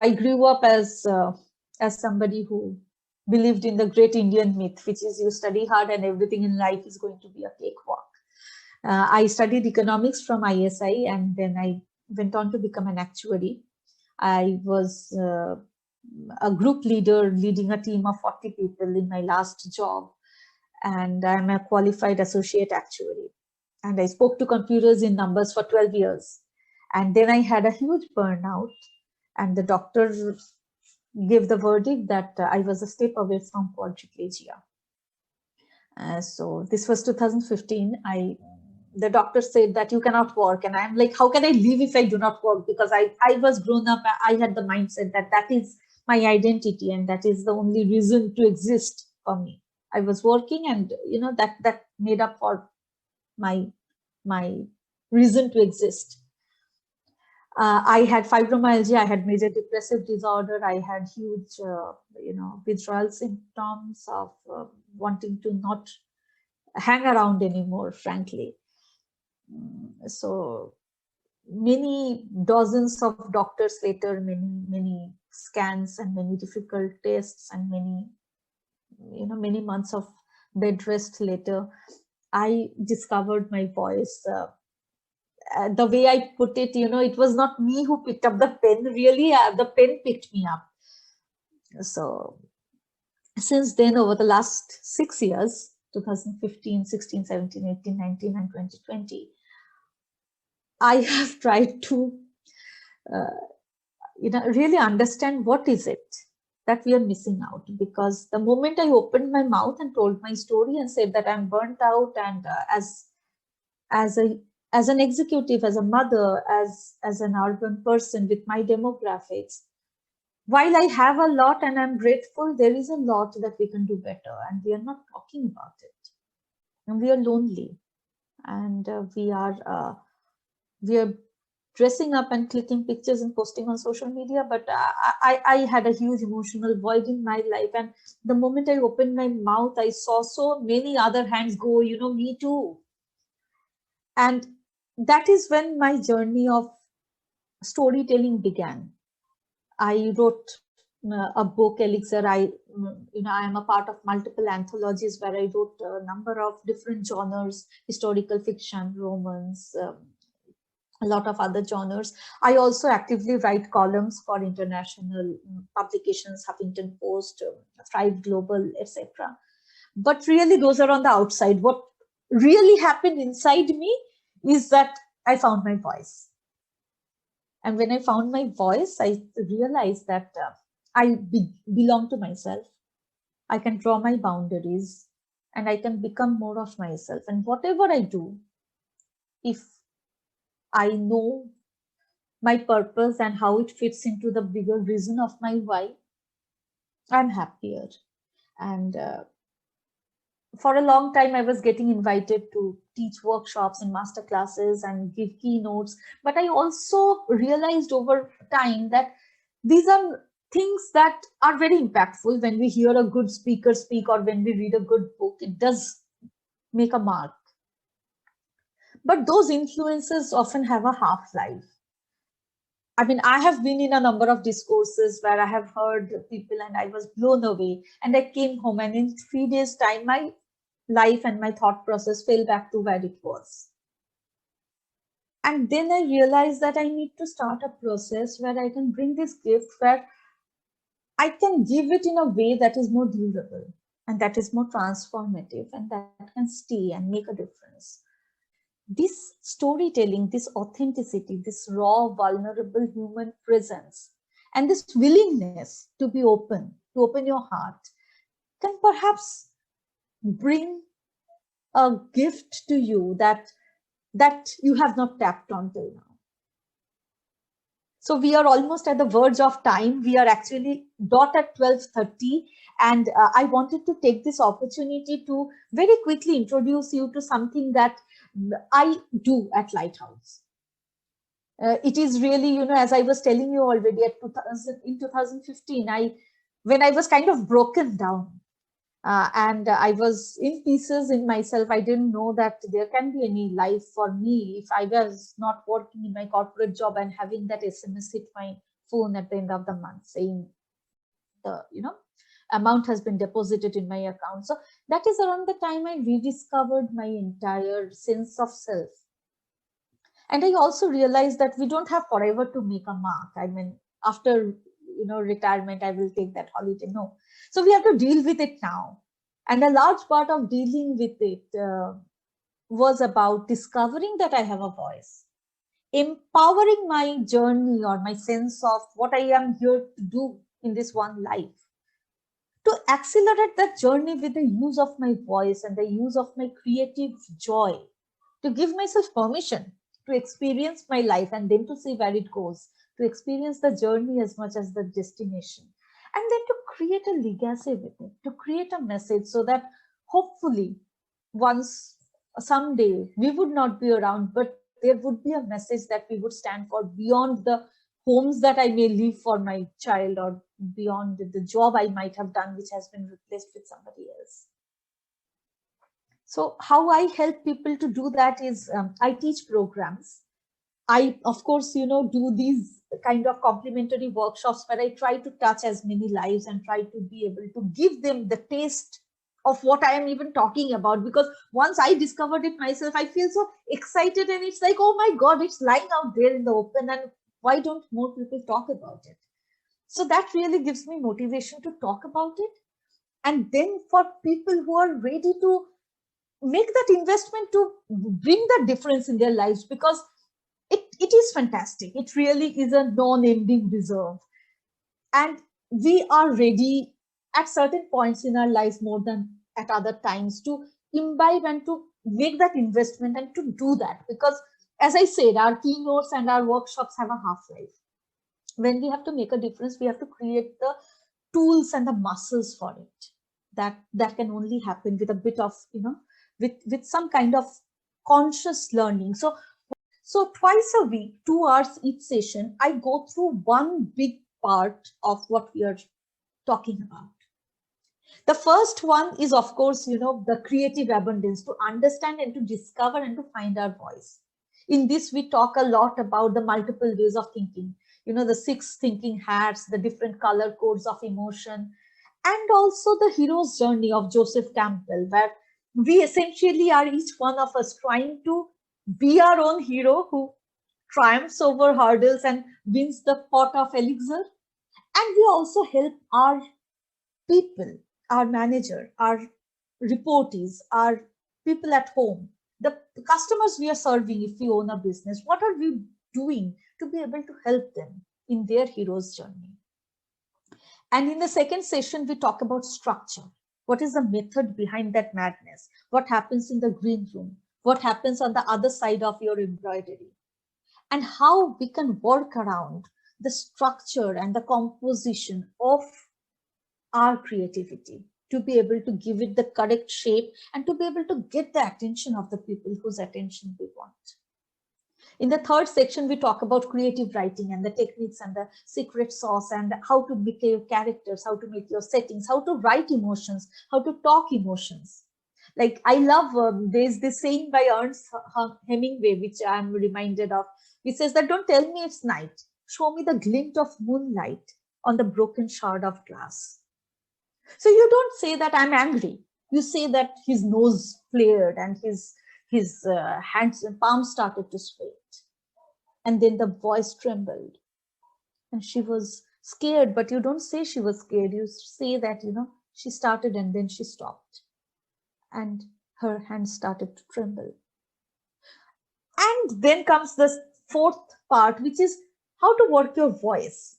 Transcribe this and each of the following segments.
I grew up as somebody who believed in the great Indian myth, which is you study hard and everything in life is going to be a cakewalk. I studied economics from ISI, and then I went on to become an actuary. I was a group leader leading a team of 40 people in my last job, and I'm a qualified associate actuary. And I spoke to computers in numbers for 12 years. And then I had a huge burnout, and the doctor gave the verdict that I was a step away from quadriplegia. So this was 2015. The doctor said that you cannot work, and I'm like, how can I live if I do not work? Because I was grown up. I had the mindset that that is my identity, and that is the only reason to exist for me. I was working, and that made up for my reason to exist. I had fibromyalgia, I had major depressive disorder, I had huge, withdrawal symptoms of wanting to not hang around anymore, frankly. So many dozens of doctors later, many scans and many difficult tests and many months of bed rest later, I discovered my voice. The way I put it, it was not me who picked up the pen, really, the pen picked me up. So since then, over the last 6 years, 2015, 16, 17, 18, 19, and 2020, I have tried to, really understand what is it that we are missing out. Because the moment I opened my mouth and told my story and said that I'm burnt out, and as an executive, as a mother, as an urban person with my demographics, while I have a lot and I'm grateful, there is a lot that we can do better, and we are not talking about it. And we are lonely, and we are dressing up and clicking pictures and posting on social media. But I had a huge emotional void in my life, and the moment I opened my mouth, I saw so many other hands go, me too. And that is when my journey of storytelling began. I wrote a book, Elixir. I am a part of multiple anthologies where I wrote a number of different genres: historical fiction, romance, a lot of other genres. I also actively write columns for international publications, Huffington Post, Thrive Global, etc. But really, those are on the outside. What really happened inside me is that I found my voice. And when I found my voice, I realized that I belong to myself. I can draw my boundaries, and I can become more of myself. And whatever I do, if I know my purpose and how it fits into the bigger reason of my why, I'm happier. And for a long time, I was getting invited to teach workshops and master classes and give keynotes. But I also realized over time that these are things that are very impactful. When we hear a good speaker speak, or when we read a good book, it does make a mark. But those influences often have a half-life. I mean, I have been in a number of discourses where I have heard people and I was blown away. And I came home, and in 3 days' time, my life and my thought process fell back to where it was. And then I realized that I need to start a process where I can bring this gift, where I can give it in a way that is more durable and that is more transformative and that can stay and make a difference. This storytelling, this authenticity, this raw, vulnerable human presence, and this willingness to be open, to open your heart, can perhaps bring a gift to you that you have not tapped on till now. So we are almost at the verge of time. We are actually dot at 12:30, and I wanted to take this opportunity to very quickly introduce you to something that I do at Lighthouse. It is really, as I was telling you already, in 2015, when I was kind of broken down, and I was in pieces in myself. I didn't know that there can be any life for me if I was not working in my corporate job and having that SMS hit my phone at the end of the month saying the amount has been deposited in my account. So that is around the time I rediscovered my entire sense of self. And I also realized that we don't have forever to make a mark. I mean, after retirement, I will take that holiday. No. So we have to deal with it now. And a large part of dealing with it was about discovering that I have a voice, empowering my journey or my sense of what I am here to do in this one life, to accelerate that journey with the use of my voice and the use of my creative joy, to give myself permission to experience my life and then to see where it goes, to experience the journey as much as the destination, and then to create a legacy with it, to create a message so that hopefully someday we would not be around, but there would be a message that we would stand for beyond the homes that I may leave for my child, or beyond the job I might have done, which has been replaced with somebody else. So how I help people to do that is I teach programs. I, of course, do these kind of complimentary workshops where I try to touch as many lives and try to be able to give them the taste of what I am even talking about. Because once I discovered it myself, I feel so excited, and it's like, oh my God, it's lying out there in the open, and why don't more people talk about it? So that really gives me motivation to talk about it. And then for people who are ready to make that investment to bring that difference in their lives, because it is fantastic. It really is a non-ending reserve. And we are ready at certain points in our lives more than at other times to imbibe and to make that investment and to do that. Because as I said, our keynotes and our workshops have a half-life. When we have to make a difference, we have to create the tools and the muscles for it. That can only happen with a bit of, with some kind of conscious learning. So twice a week, 2 hours each session, I go through one big part of what we are talking about. The first one is, of course, the creative abundance, to understand and to discover and to find our voice. In this, we talk a lot about the multiple ways of thinking, the 6 thinking hats, the different color codes of emotion, and also the hero's journey of Joseph Campbell, where we essentially are, each one of us, trying to be our own hero who triumphs over hurdles and wins the pot of elixir. And we also help our people, our manager, our reportees, our people at home, the customers we are serving. If we own a business, what are we doing to be able to help them in their hero's journey? And in the second session, we talk about structure. What is the method behind that madness? What happens in the green room? What happens on the other side of your embroidery? And how we can work around the structure and the composition of our creativity to be able to give it the correct shape and to be able to get the attention of the people whose attention we want. In the third section, we talk about creative writing and the techniques and the secret sauce and how to make your characters, how to make your settings, how to write emotions, how to talk emotions. Like, I love, there's this saying by Ernest Hemingway, which I'm reminded of. He says that, don't tell me it's night. Show me the glint of moonlight on the broken shard of glass. So you don't say that I'm angry. You say that his nose flared and his hands and palms started to sweat. And then the voice trembled. And she was scared, but you don't say she was scared. You say that, she started and then she stopped. And her hands started to tremble. And then comes the fourth part, which is how to work your voice.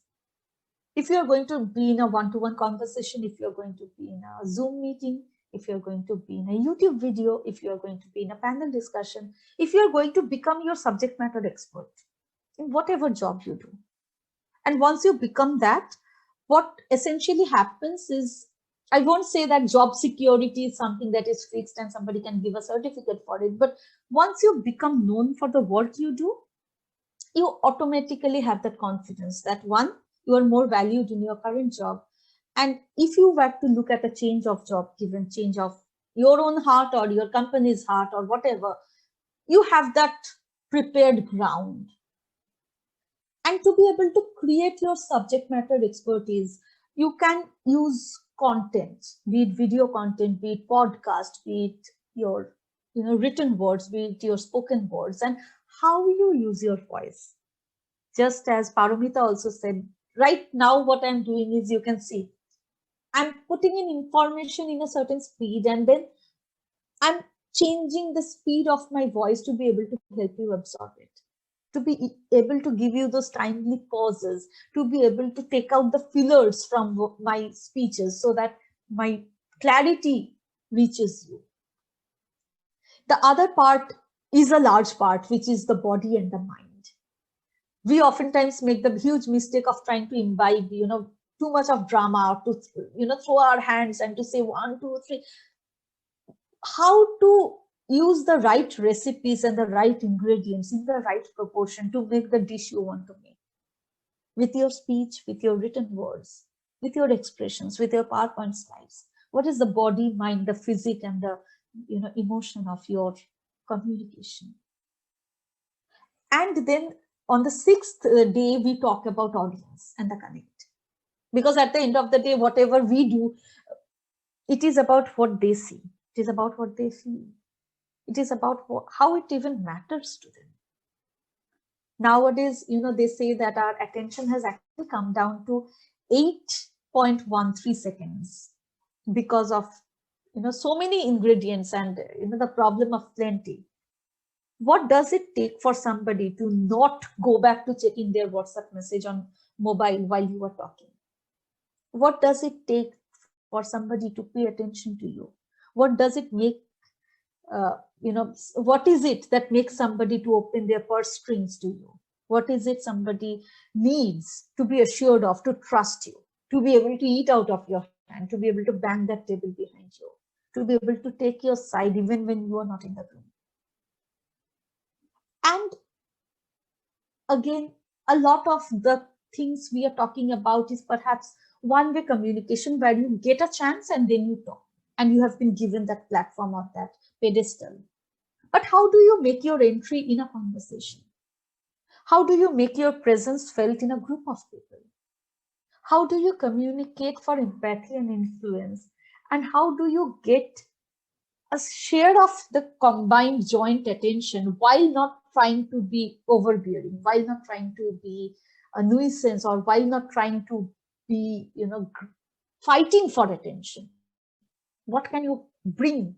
If you're going to be in a one-to-one conversation, if you're going to be in a Zoom meeting, if you're going to be in a YouTube video, if you're going to be in a panel discussion, if you're going to become your subject matter expert in whatever job you do. And once you become that, what essentially happens is, I won't say that job security is something that is fixed and somebody can give a certificate for it, but once you become known for the work you do, you automatically have that confidence that, one, you are more valued in your current job. And if you were to look at a change of job, given change of your own heart or your company's heart or whatever, you have that prepared ground. And to be able to create your subject matter expertise, you can use content, be it video content, be it podcast, be it your written words, be it your spoken words, and how you use your voice. Just as Paramita also said, right now what I'm doing is, you can see, I'm putting in information in a certain speed, and then I'm changing the speed of my voice to be able to help you absorb it, to be able to give you those timely pauses, to be able to take out the fillers from my speeches so that my clarity reaches you. The other part is a large part, which is the body and the mind. We oftentimes make the huge mistake of trying to imbibe, too much of drama, to, throw our hands and to say 1, 2, 3. How to use the right recipes and the right ingredients in the right proportion to make the dish you want to make. With your speech, with your written words, with your expressions, with your PowerPoint slides. What is the body, mind, the physic, and the emotion of your communication? And then on the 6th day, we talk about audience and the connect. Because at the end of the day, whatever we do, it is about what they see. It is about what they feel. It is about how it even matters to them. Nowadays, they say that our attention has actually come down to 8.13 seconds because of, so many ingredients and, the problem of plenty. What does it take for somebody to not go back to checking their WhatsApp message on mobile while you are talking? What does it take for somebody to pay attention to you? What does it make, what is it that makes somebody to open their purse strings to you? What is it somebody needs to be assured of, to trust you, to be able to eat out of your hand, to be able to bang that table behind you, to be able to take your side even when you are not in the room? And again, a lot of the things we are talking about is perhaps one-way communication, where you get a chance and then you talk, and you have been given that platform or that pedestal. But how do you make your entry in a conversation? How do you make your presence felt in a group of people? How do you communicate for empathy and influence? And how do you get a share of the combined joint attention while not trying to be overbearing, while not trying to be a nuisance, or while not trying to be, fighting for attention? What can you bring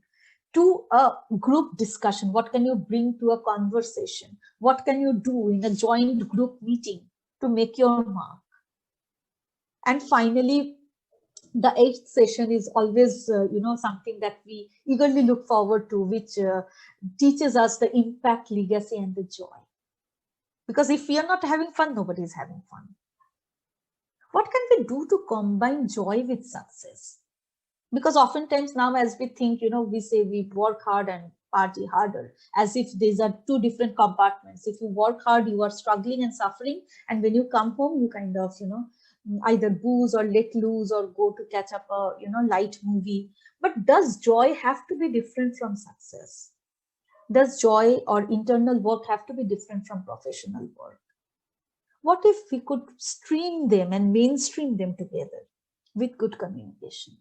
to a group discussion? What can you bring to a conversation? What can you do in a joint group meeting to make your mark? And finally, the 8th session is always, something that we eagerly look forward to, which teaches us the impact, legacy, and the joy. Because if we are not having fun, nobody is having fun. What can we do to combine joy with success? Because oftentimes now, as we think, we say we work hard and party harder, as if these are two different compartments. If you work hard, you are struggling and suffering, and when you come home, you kind of, either booze or let loose or go to catch up a, light movie. But does joy have to be different from success? Does joy or internal work have to be different from professional work? What if we could stream them and mainstream them together with good communication?